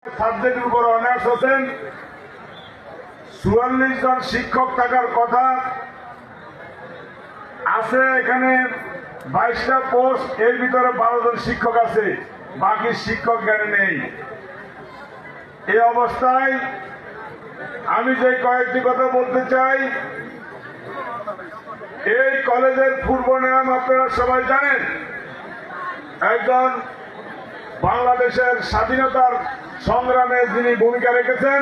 সাবজেক্টের উপর অনার্স আছেন, ৪৪ জন শিক্ষক থাকার কথা আছে। এখানে ২২টা পোস্ট, এর ভিতরে ১২ জন শিক্ষক আছে, বাকি শিক্ষক এখানে নেই। এই অবস্থায় আমি যে কয়েকটি কথা বলতে চাই, এই কলেজের পূর্ব নাম আপনারা সবাই জানেন। একজন বাংলাদেশের স্বাধীনতার সংগ্রামে যিনি ভূমিকা রেখেছেন,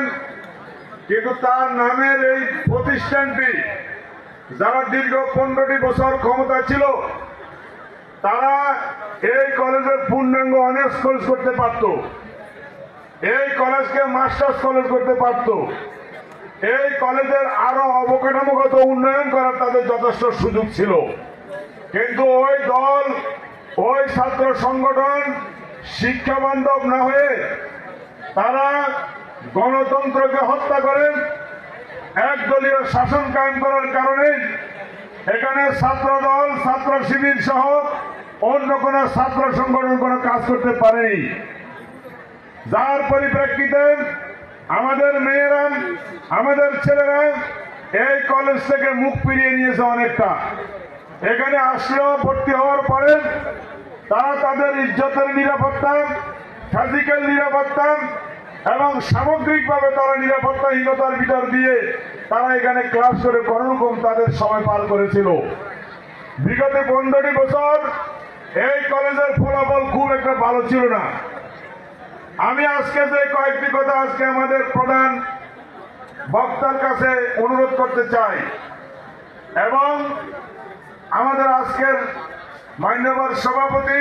কিন্তু তার নামের এই প্রতিষ্ঠানটি যারা দীর্ঘ ১৫টি বছর ক্ষমতা ছিল, তারা এই কলেজের পূর্ণাঙ্গ অনার্স কলেজ করতে পারত, এই কলেজকে মাস্টার্স কলেজ করতে পারত, এই কলেজের আরো অবকাঠামোগত উন্নয়ন করার তাদের যথেষ্ট সুযোগ ছিল। কিন্তু ওই দল, ওই ছাত্র সংগঠন শিক্ষা বান্ধব না হয়ে তারা গণতন্ত্রকে হত্যা করেন। একদলীয় শাসন কায়েম করার কারণে এখানে ছাত্র দল, ছাত্র শিবির সহ অন্য কোন ছাত্র সংগঠন কোন কাজ করতে পারেনি। যার পরিপ্রেক্ষিতে আমাদের মেয়েরা, আমাদের ছেলেরা এই কলেজ থেকে মুখ ফিরিয়ে নিয়েছে অনেকটা। এখানে আসলেও ভর্তি হওয়ার পরে তারা তাদের ইজ্জতের নিরাপত্তা, ফিজিক্যাল নিরাপত্তা এবং সামগ্রিকভাবে তারা নিরাপত্তাহীনতার ভিতর দিয়ে তারা এখানে ক্লাস করে কোনরকম তাদের সময় পার করেছিল। বিগত ১৫টি বছর এই কলেজের ফলাফল খুব একটা ভালো ছিল না। আমি আজকে যে কয়েকটি কথা আজকে আমাদের প্রধান বক্তার কাছে অনুরোধ করতে চাই এবং আমাদের আজকের মান্যবর সভাপতি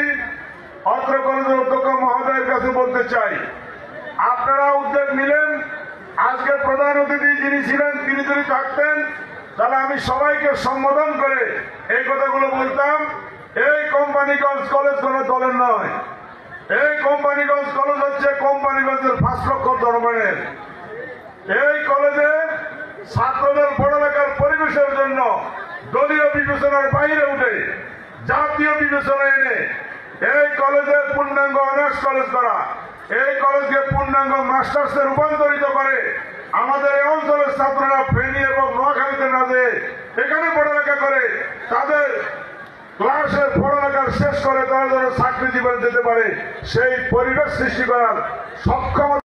অত্র কলেজের অধ্যক্ষ মহোদয়ের কাছে বলতে চাই, আপনারা উদ্যোগ নিলেন। আজকে প্রধান অতিথি যিনি ছিলেন তিনি যদি থাকতেন তাহলে আমি সবাইকে সম্বোধন করে এই কথাগুলো বলতাম। এই কোম্পানিগঞ্জ কলেজ কোন দলের নয়, এই কোম্পানিগঞ্জ কলেজ হচ্ছে কোম্পানিগঞ্জের ৫ লক্ষ জনগণের। এই কলেজে ছাত্রদের পড়ালেখার পরিবেশের জন্য দলীয় বিবেচনার বাইরে উঠে জাতীয় বিবেচনা এনে এই কলেজের পূর্ণাঙ্গ অনার্স কলেজ করা, এই কলেজকে পূর্ণাঙ্গ মাস্টার্সে রূপান্তরিত করে আমাদের এই অঞ্চলের ছাত্ররা ফেনী এবং নোয়াখালীতে না যেয়ে এখানে পড়ালেখা করে তাদের ক্লাসের পড়ালেখা শেষ করে তারা যেন চাকরি জীবনে যেতে পারে, সেই পরিবেশ সৃষ্টি করার সক্ষমতা